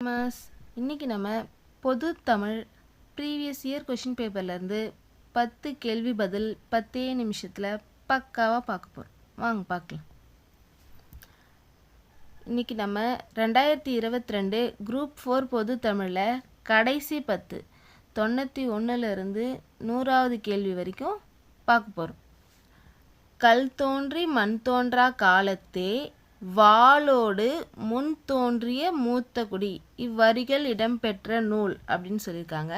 Mass இன்னைக்கு நம்ம பொது தமிழ் ப்ரீவியஸ் இயர் கொஷின் பேப்பர்லேருந்து 10 கேள்வி பதில் 10 நிமிஷத்தில் பக்காவாக பார்க்க போகிறோம். வாங்க பார்க்கலாம். இன்னைக்கு நம்ம 2022 குரூப் 4 பொது தமிழில் கடைசி 10 91லேருந்து 100வது கேள்வி வரைக்கும் பார்க்க போகிறோம். கல் தோன்றி மண் தோன்றா காலத்தே வாளோடு முன் தோன்றிய மூத்த குடி இவ்வரிகள் இடம்பெற்ற நூல் அப்படின்னு சொல்லியிருக்காங்க.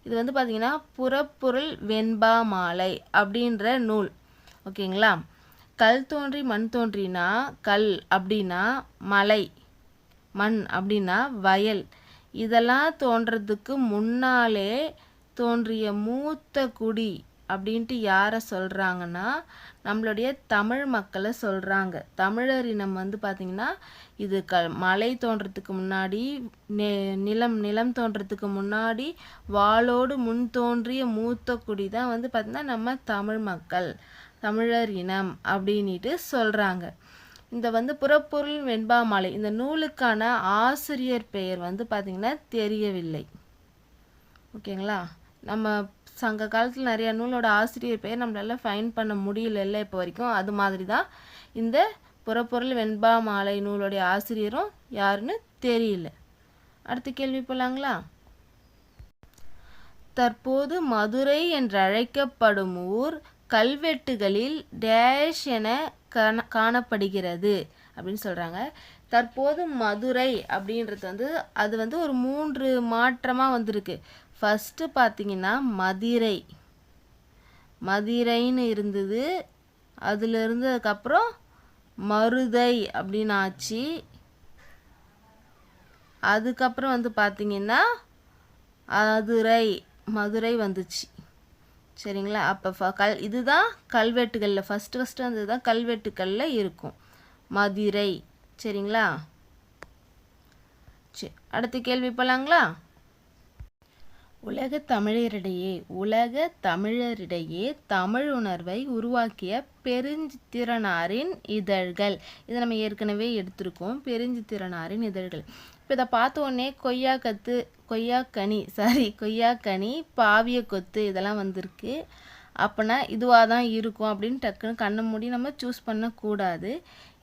இது வந்து பார்த்திங்கன்னா புறப்பொருள் வெண்பா மாலை அப்படின்ற நூல். ஓகேங்களா? கல் தோன்றி மண் தோன்றினா கல் அப்படின்னா மலை, மண் அப்படின்னா வயல். இதெல்லாம் தோன்றதுக்கு முன்னாலே தோன்றிய மூத்த குடி அப்படின்ட்டு யாரை சொல்கிறாங்கன்னா நம்மளுடைய தமிழ் மக்களை சொல்கிறாங்க. தமிழரினம் வந்து பார்த்திங்கன்னா இது மலை தோன்றதுக்கு முன்னாடி நிலம் தோன்றதுக்கு முன்னாடி வாளோடு முன் தோன்றிய மூத்த குடி தான் வந்து பார்த்திங்கன்னா நம்ம தமிழ் மக்கள், தமிழர் இனம் அப்படின்ட்டு சொல்கிறாங்க. இந்த வந்து புறப்பொருள் வெண்பா மாலை இந்த நூலுக்கான ஆசிரியர் பெயர் வந்து பார்த்திங்கன்னா தெரியவில்லை. ஓகேங்களா? நம்ம சங்க காலத்தில் நிறைய நூலோட ஆசிரியர் பெயர் நம்மளால ஃபைன் பண்ண முடியல இப்போ வரைக்கும். அது மாதிரி தான் இந்த புறப்பொருள் வெண்பா மாலை நூலோடைய ஆசிரியரும் யாருன்னு தெரியல. அடுத்த கேள்வி போலாங்களா? தற்போது மதுரை என்றழைக்கப்படும் ஊர் கல்வெட்டுகளில் டேஷ் என காணப்படுகிறது அப்படின்னு சொல்கிறாங்க. தற்போது மதுரை அப்படின்றது வந்து அது வந்து ஒரு 3 மாற்றமாக வந்திருக்கு. ஃபஸ்ட்டு பார்த்திங்கன்னா மதிரைன்னு இருந்தது. அதில் இருந்ததுக்கப்புறம் மருதை அப்படின்னு ஆச்சு. அதுக்கப்புறம் வந்து பார்த்திங்கன்னா மதுரை வந்துச்சு. சரிங்களா? அப்போ இதுதான் கல்வெட்டுகளில் ஃபஸ்ட்டு வந்தது தான் கல்வெட்டுகளில் இருக்கும் மதுரை. சரிங்களா? சரி, அடுத்த கேள்வி போலாங்களா? உலக தமிழரிடையே தமிழ் உணர்வை உருவாக்கிய பெருஞ்சித்திரனாரின் இதழ்கள். இதை நம்ம ஏற்கனவே எடுத்திருக்கோம். பெருஞ்சித்திரனாரின் இதழ்கள். இப்போ இதை பார்த்த உடனே கொய்யாக்கனி, பாவிய கொத்து இதெல்லாம் வந்திருக்கு. அப்போனா இதுவாக தான் இருக்கும் அப்படின்னு டக்குன்னு கண்ணை மூடி நம்ம சூஸ் பண்ணக்கூடாது.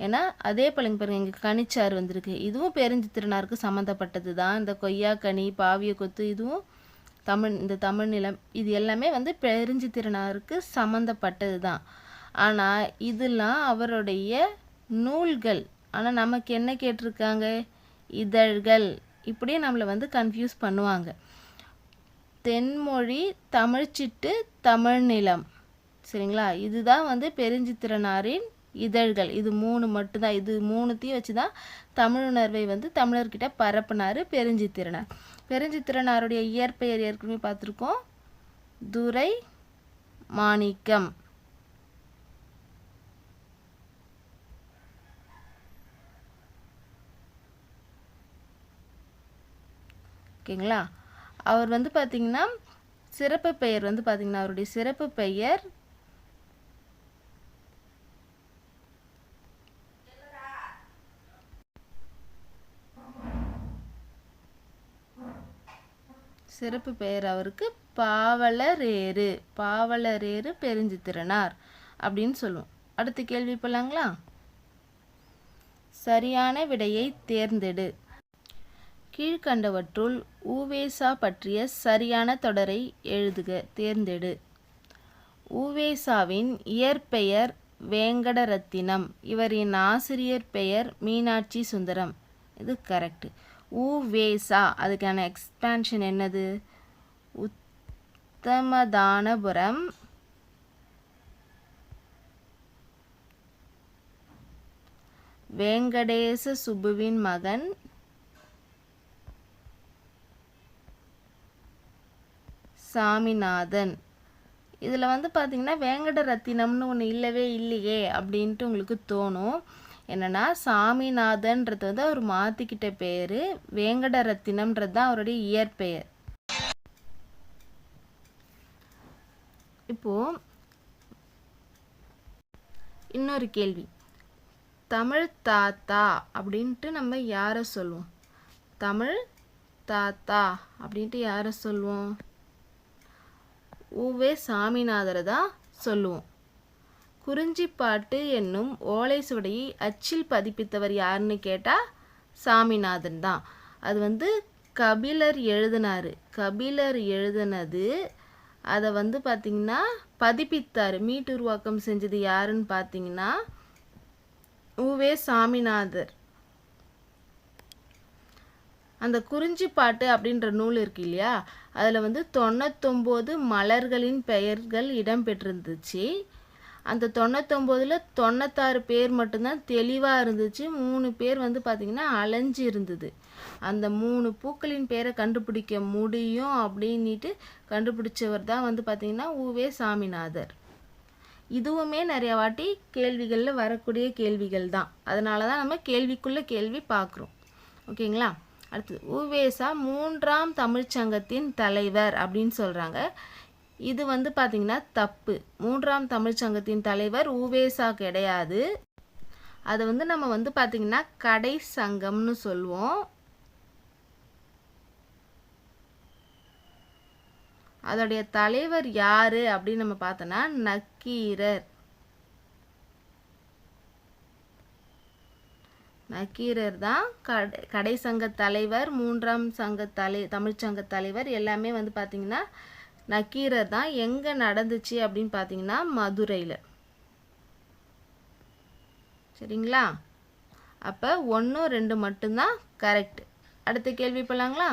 ஏன்னா அதே பாருங்க இங்கே கனிச்சாறு வந்திருக்கு. இதுவும் பெருஞ்சித்திரனாருக்கு சம்மந்தப்பட்டது தான். இந்த கொய்யாக்கனி, பாவிய கொத்து இதுவும் இந்த தமிழ் நிலம் இது எல்லாமே வந்து பெருஞ்சித்திரனாருக்கு சம்மந்தப்பட்டது தான். ஆனால் இதெல்லாம் அவருடைய நூல்கள். ஆனால் நமக்கு என்ன கேட்டிருக்காங்க? இதழ்கள். இப்படியே நம்மளை வந்து கன்ஃபியூஸ் பண்ணுவாங்க. தென்மொழி, தமிழ்ச்சிட்டு, தமிழ் நிலம். சரிங்களா? இதுதான் வந்து பெருஞ்சித்திரனாரின் இதழ்கள். இது 3 மட்டும்தான். இது 3த்தையும் வச்சு தான் தமிழ் உணர்வை வந்து தமிழர்கிட்ட பரப்புனார் பெருஞ்சித்திரனார். பெருஞ்சித்திரனாருடைய இயற்பெயர் ஏற்கனவே பார்த்துருக்கோம். துரை மாணிக்கம். ஓகேங்களா? அவர் வந்து பார்த்திங்கன்னா சிறப்பு பெயர் வந்து பார்த்திங்கன்னா அவருடைய சிறப்பு பெயர் அவருக்கு பாவலரேறு பெருஞ்சித்திரனார் அப்படின்னு சொல்லுவோம். அடுத்த கேள்வி போலாங்களா? சரியான விடையை தேர்ந்தெடு. கீழ்கண்டவற்றுள் உவேசா பற்றிய சரியான தொடரை தேர்ந்தெடு. உவேசாவின் இயற்பெயர் வேங்கடரத்தினம். இவரின் ஆசிரியர் பெயர் மீனாட்சி சுந்தரம். இது கரெக்ட். உவேசா அதுக்கான எக்ஸ்பான்ஷன் என்னது? உத்தமதானபுரம் வேங்கடேச சுப்புவின் மகன் சாமிநாதன். இதில் வந்து பார்த்திங்கன்னா வேங்கடரத்தினம்னு ஒன்று இல்லையே அப்படின்ட்டு உங்களுக்கு தோணும். என்னென்னா சாமிநாதன்றது வந்து அவர் மாற்றிக்கிட்ட பேர். வேங்கடரத்தினம்ன்றது தான் அவருடைய இயற்பெயர். இப்போது இன்னொரு கேள்வி. தமிழ் தாத்தா அப்படின்ட்டு நம்ம யாரை சொல்லுவோம்? தமிழ் தாத்தா அப்படின்ட்டு யாரை சொல்லுவோம்? உவே சாமிநாதரை தான் சொல்லுவோம். குறிஞ்சிப்பாட்டு என்னும் ஓலை சுவடியை அச்சில் பதிப்பித்தவர் யாருன்னு கேட்டால் சாமிநாதன் தான். அது வந்து கபிலர் எழுதினார். கபிலர் எழுதினது அதை வந்து பார்த்திங்கன்னா பதிப்பித்தார். மீட்டுருவாக்கம் செஞ்சது யாருன்னு பார்த்தீங்கன்னா உவே சாமிநாதர். அந்த குறிஞ்சிப்பாட்டு அப்படின்ற நூல் இருக்கு இல்லையா, அதில் வந்து 99 மலர்களின் பெயர்கள் இடம்பெற்றிருந்துச்சு. அந்த 99ல் 96 பேர் மட்டும்தான் தெளிவாக இருந்துச்சு. 3 பேர் வந்து பார்த்திங்கன்னா அலைஞ்சு இருந்தது. அந்த 3 பூக்களின் பேரை கண்டுபிடிக்க முடியும் அப்படின்ட்டு கண்டுபிடிச்சவர் தான் வந்து பார்த்திங்கன்னா உவே சாமிநாதர். இதுவுமே நிறைய வாட்டி கேள்விகளில் வரக்கூடிய கேள்விகள் தான். அதனால தான் நம்ம கேள்விக்குள்ளே கேள்வி பார்க்குறோம். ஓகேங்களா? அடுத்து உவேசா 3ஆம் தமிழ்ச்சங்கத்தின் தலைவர் அப்படின்னு சொல்கிறாங்க. இது வந்து பார்த்திங்கன்னா தப்பு. 3ஆம் தமிழ்ச்சங்கத்தின் தலைவர் உவேசா கிடையாது. அதை வந்து நம்ம வந்து பார்த்திங்கன்னா கடை சங்கம்னு சொல்லுவோம். அதோடைய தலைவர் யார் அப்படின்னு நம்ம பார்த்தோன்னா நக்கீரர். நக்கீரர் தான் கடை சங்க தலைவர், 3ஆம் தமிழ்ச்சங்க தலைவர். எல்லாமே வந்து பார்த்திங்கன்னா நக்கீரர் தான். எங்கே நடந்துச்சு அப்படின்னு பார்த்தீங்கன்னா மதுரையில். சரிங்களா? அப்போ 1, 2 மட்டும்தான் கரெக்ட். அடுத்த கேள்வி போகலாங்களா?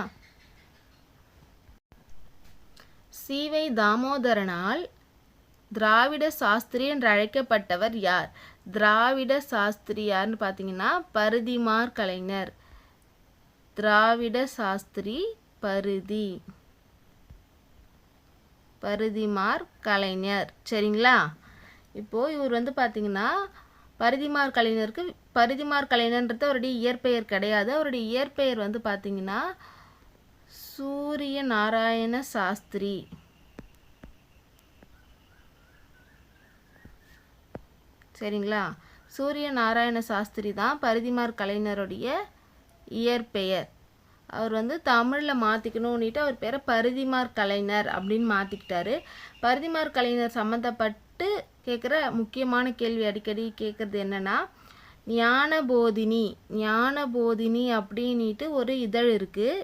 சீவை தாமோதரனால் திராவிட சாஸ்திரி என்று அழைக்கப்பட்டவர் யார்? திராவிட சாஸ்திரி யாருன்னு பார்த்தீங்கன்னா பரிதிமாற் கலைஞர். திராவிட சாஸ்திரி பரிதிமாற் கலைஞர். சரிங்களா? இப்போது இவர் வந்து பார்த்தீங்கன்னா பரிதிமாற் கலைஞர்ன்றது அவருடைய இயற்பெயர் கிடையாது. அவருடைய இயற்பெயர் வந்து பார்த்தீங்கன்னா சூரிய நாராயண சாஸ்திரி. சரிங்களா? சூரிய நாராயண சாஸ்திரி தான் பரிதிமாற் கலைஞருடைய இயற்பெயர். அவர் வந்து தமிழில் மாற்றிக்கணும்னுட்டு அவர் பேரை பரிதிமாற் கலைஞர் அப்படின்னு மாற்றிக்கிட்டாரு. பரிதிமாற் கலைஞர் சம்மந்தப்பட்டு கேட்குற முக்கியமான கேள்வி அடிக்கடி கேட்குறது என்னென்னா, ஞானபோதினி அப்படின்ட்டு ஒரு இதழ் இருக்குது.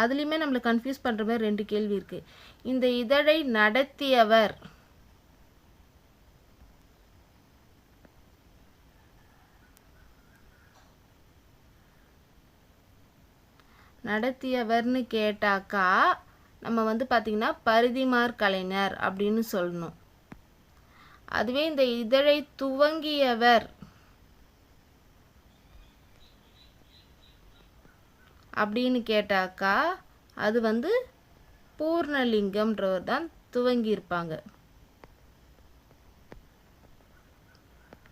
அதுலேயுமே நம்மளை கன்ஃபியூஸ் பண்ணுற மாதிரி 2 கேள்வி இருக்குது. இந்த இதழை நடத்தியவர் நடத்தியவர்னு கேட்டாக்கா நம்ம வந்து பார்த்திங்கன்னா பரிதிமாற் கலைஞர் அப்படின்னு சொல்லணும். அதுவே இந்த இதழை துவங்கியவர் அப்படின்னு கேட்டாக்கா அது வந்து பூர்ணலிங்கம்ன்றவர் தான் துவங்கியிருப்பாங்க.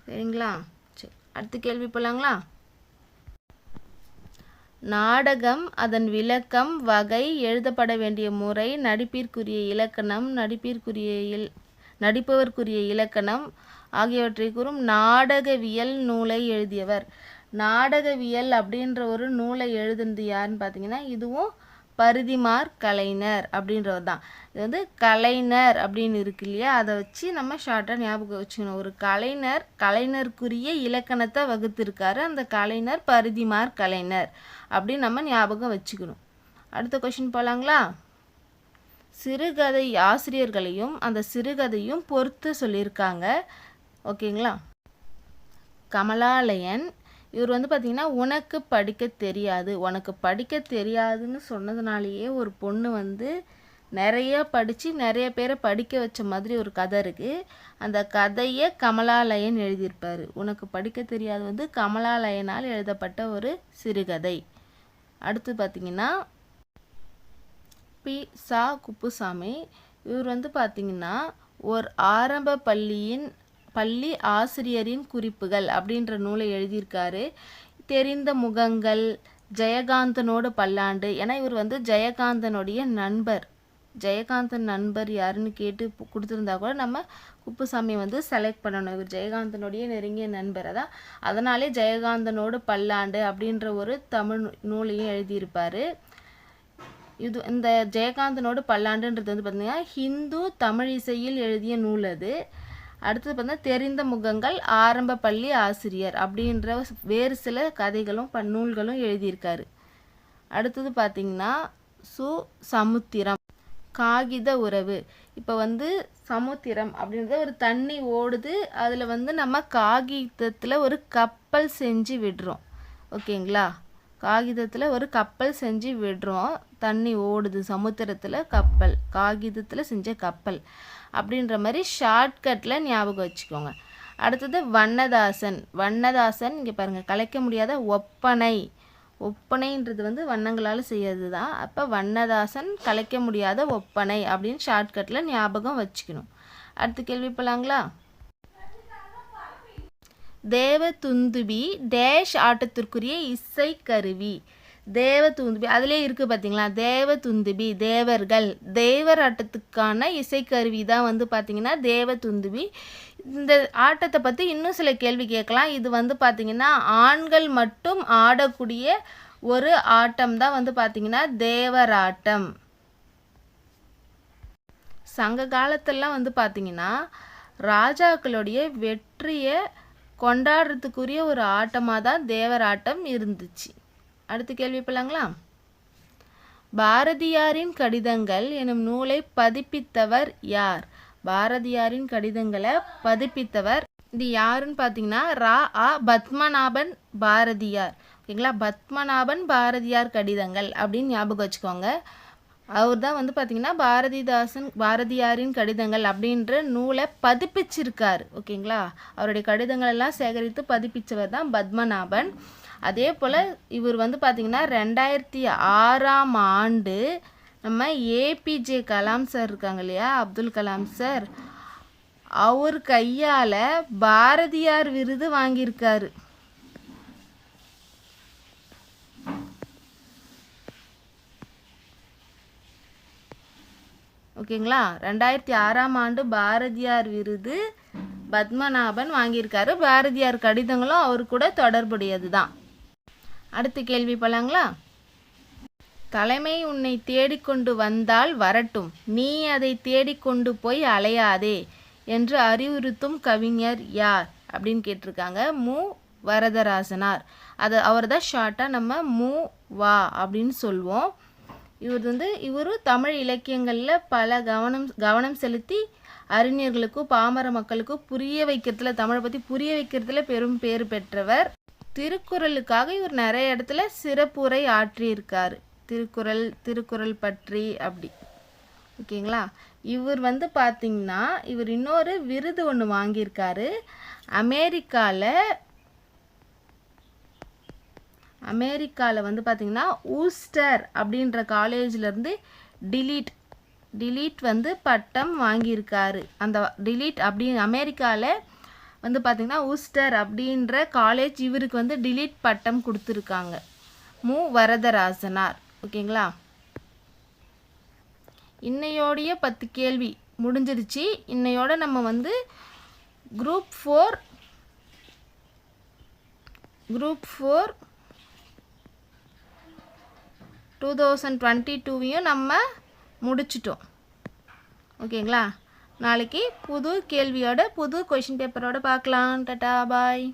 சரிங்களா? சரி, அடுத்த கேள்வி போகலாங்களா? நாடகம், அதன் விளக்கம், வகை, எழுதப்பட வேண்டிய முறை, நடிப்பிற்குரிய இலக்கணம், நடிப்பவர்க்குரிய இலக்கணம் ஆகியவற்றை கூறும் நாடகவியல் நூலை எழுதியவர். நாடகவியல் அப்படின்ற ஒரு நூலை எழுதுனது யாருன்னு பார்த்தீங்கன்னா இதுவும் பரிதிமாற் கலைஞர் அப்படின்றவர் தான். இது வந்து கலைஞர் அப்படின்னு இருக்கு இல்லையா, அதை வச்சு நம்ம ஷார்ட்டாக ஞாபகம் வச்சுக்கணும். ஒரு கலைஞருக்குரிய இலக்கணத்தை வகுத்திருக்காரு. அந்த கலைஞர் பரிதிமாற் கலைஞர் அப்படின்னு நம்ம ஞாபகம் வச்சுக்கணும். அடுத்த கொஷின் போகலாங்களா? சிறுகதை ஆசிரியர்களையும் அந்த சிறுகதையும் பொறுத்து சொல்லியிருக்காங்க. ஓகேங்களா? கமலாலயன் இவர் வந்து பார்த்திங்கன்னா உனக்கு படிக்க தெரியாதுன்னு சொன்னதுனாலேயே ஒரு பொண்ணு வந்து நிறைய படித்து நிறைய பேரை படிக்க வச்ச மாதிரி ஒரு கதை இருக்குது. அந்த கதையை கமலாலயன் எழுதியிருப்பார். உனக்கு படிக்க தெரியாது வந்து கமலாலயனால் எழுதப்பட்ட ஒரு சிறுகதை. அடுத்து பார்த்திங்கன்னா பி.சா. குப்புசாமி இவர் வந்து பார்த்திங்கன்னா ஒரு ஆரம்ப பள்ளி ஆசிரியரின் குறிப்புகள் அப்படின்ற நூலை எழுதியிருக்காரு. தெரிந்த முகங்கள், ஜெயகாந்தனோட பல்லாண்டு, ஏன்னா இவர் வந்து ஜெயகாந்தனுடைய நண்பர். ஜெயகாந்தன் நண்பர் யாருன்னு கேட்டு கொடுத்துருந்தா கூட நம்ம குப்புசாமி வந்து செலக்ட் பண்ணணும். இவர் ஜெயகாந்தனுடைய நெருங்கிய நண்பரை தான். அதனாலே ஜெயகாந்தனோடு பல்லாண்டு அப்படின்ற ஒரு தமிழ் நூலையும் எழுதியிருப்பார். இந்த ஜெயகாந்தனோடு பல்லாண்டுன்றது வந்து பார்த்திங்கன்னா ஹிந்து தமிழ் இசையில் எழுதிய நூல் அது. அடுத்தது பார்த்தீங்கன்னா தெரிந்த முகங்கள் ஆரம்ப பள்ளி ஆசிரியர் அப்படின்ற வேறு சில கதைகளும் நூல்களும் எழுதியிருக்காரு. அடுத்தது பார்த்திங்கன்னா சமுத்திரம் காகித உறவு. இப்போ வந்து சமுத்திரம் அப்படின்றது ஒரு தண்ணி ஓடுது, அதில் வந்து நம்ம காகிதத்தில் ஒரு கப்பல் செஞ்சு விடுறோம். ஓகேங்களா, காகிதத்தில் ஒரு கப்பல் செஞ்சு விடுறோம், தண்ணி ஓடுது சமுத்திரத்தில் கப்பல், காகிதத்தில் செஞ்ச கப்பல் அப்படின்ற மாதிரி ஷார்ட்கட்டில் ஞாபகம் வச்சுக்கோங்க. அடுத்தது வண்ணதாசன். வண்ணதாசன் இங்கே பாருங்கள், கலைக்க முடியாத ஒப்பனை. ஒப்பனைன்றது வந்து வண்ணங்களால் செய்யறது தான். அப்போ வண்ணதாசன் கலைக்க முடியாத ஒப்பனை அப்படின்னு ஷார்ட்கட்டில் ஞாபகம் வச்சுக்கணும். அடுத்த கேள்வி போலாங்களா? தேவதுந்துபி டேஷ் ஆட்டத்திற்குரிய இசைக்கருவி. தேவதுந்துபி அதிலே இருக்குது பார்த்தீங்களா, தேவதுந்துபி தேவர்கள், தேவர் ஆட்டத்துக்கான இசைக்கருவி தான் வந்து பார்த்திங்கன்னா தேவதுந்துபி. இந்த ஆட்டத்தை பற்றி இன்னும் சில கேள்வி கேட்கலாம். இது வந்து பார்த்திங்கன்னா ஆண்கள் மட்டும் ஆடக்கூடிய ஒரு ஆட்டம் தான் வந்து பார்த்திங்கன்னா தேவராட்டம். சங்க காலத்திலலாம் வந்து பார்த்திங்கன்னா ராஜாக்களுடைய வெற்றியை கொண்டாடுறதுக்குரிய ஒரு ஆட்டமாக தான் தேவராட்டம் இருந்துச்சு. அடுத்த கேள்வி போலாங்களா? பாரதியாரின் கடிதங்கள் எனும் நூலை பதிப்பித்தவர் யார்? பாரதியாரின் கடிதங்களை பதிப்பித்தவர் இது யாருன்னு பார்த்தீங்கன்னா பத்மநாபன் பாரதியார். ஓகேங்களா, பத்மநாபன் பாரதியார் கடிதங்கள் அப்படின்னு ஞாபகம் வச்சுக்கோங்க. அவர் தான் வந்து பார்த்திங்கன்னா பாரதியாரின் கடிதங்கள் அப்படின்ற நூலை பதிப்பிச்சிருக்காரு. ஓகேங்களா, அவருடைய கடிதங்கள் எல்லாம் சேகரித்து பதிப்பிச்சவர் தான் பத்மநாபன். அதே போல் இவர் வந்து பார்த்திங்கன்னா 2006ஆம் ஆண்டு நம்ம ஏபிஜே கலாம் சார் இருக்காங்க இல்லையா, அப்துல் கலாம் சார், அவர் கையால் பாரதியார் விருது வாங்கியிருக்காரு. ஓகேங்களா, 2006ஆம் ஆண்டு பாரதியார் விருது பத்மநாபன் வாங்கியிருக்காரு. பாரதியார் கடிதங்களும் அவர் கூட தொடர்புடையது தான். அடுத்த கேள்வி போலாங்களா? தலைமை உன்னை தேடிக்கொண்டு வந்தால் வரட்டும், நீ அதை தேடிக்கொண்டு போய் அலையாதே என்று அறிவுறுத்தும் கவிஞர் யார் அப்படின்னு கேட்டிருக்காங்க. மு வரதராசனார். அவர் தான் ஷார்ட்டாக நம்ம மு வா அப்படின்னு சொல்லுவோம். இவர் தமிழ் இலக்கியங்களில் பல கவனம் செலுத்தி அறிஞர்களுக்கும் பாமர மக்களுக்கும் புரிய வைக்கிறதுல, தமிழை பற்றி புரிய வைக்கிறதுல பெரும் பேர் பெற்றவர். திருக்குறளுக்காக இவர் நிறைய இடத்துல சிறப்புரை ஆற்றியிருக்கார். திருக்குறள் பற்றி அப்படி. ஓகேங்களா, இவர் வந்து பார்த்திங்கன்னா இவர் இன்னொரு விருது ஒன்று வாங்கியிருக்காரு. அமெரிக்காவில் வந்து பார்த்திங்கன்னா ஊஸ்டர் அப்படின்ற காலேஜிலேருந்து டிலீட் வந்து பட்டம் வாங்கியிருக்காரு. அந்த டிலீட் அப்படின்னு அமெரிக்காவில் வந்து பார்த்திங்கன்னா ஊஸ்டர் அப்படின்ற காலேஜ் இவருக்கு வந்து டிலீட் பட்டம் கொடுத்துருக்காங்க. மு வரதராசனார். ஓகேங்களா, இன்னையோடைய 10 கேள்வி முடிஞ்சிருச்சு. இன்னையோட நம்ம வந்து குரூப் 4 2022 நம்ம முடிச்சிட்டோம். ஓகேங்களா, நாளைக்கு புது கேள்வியோட புது கொஷின் பேப்பரோட பார்க்கலாம். டாடா பாய்.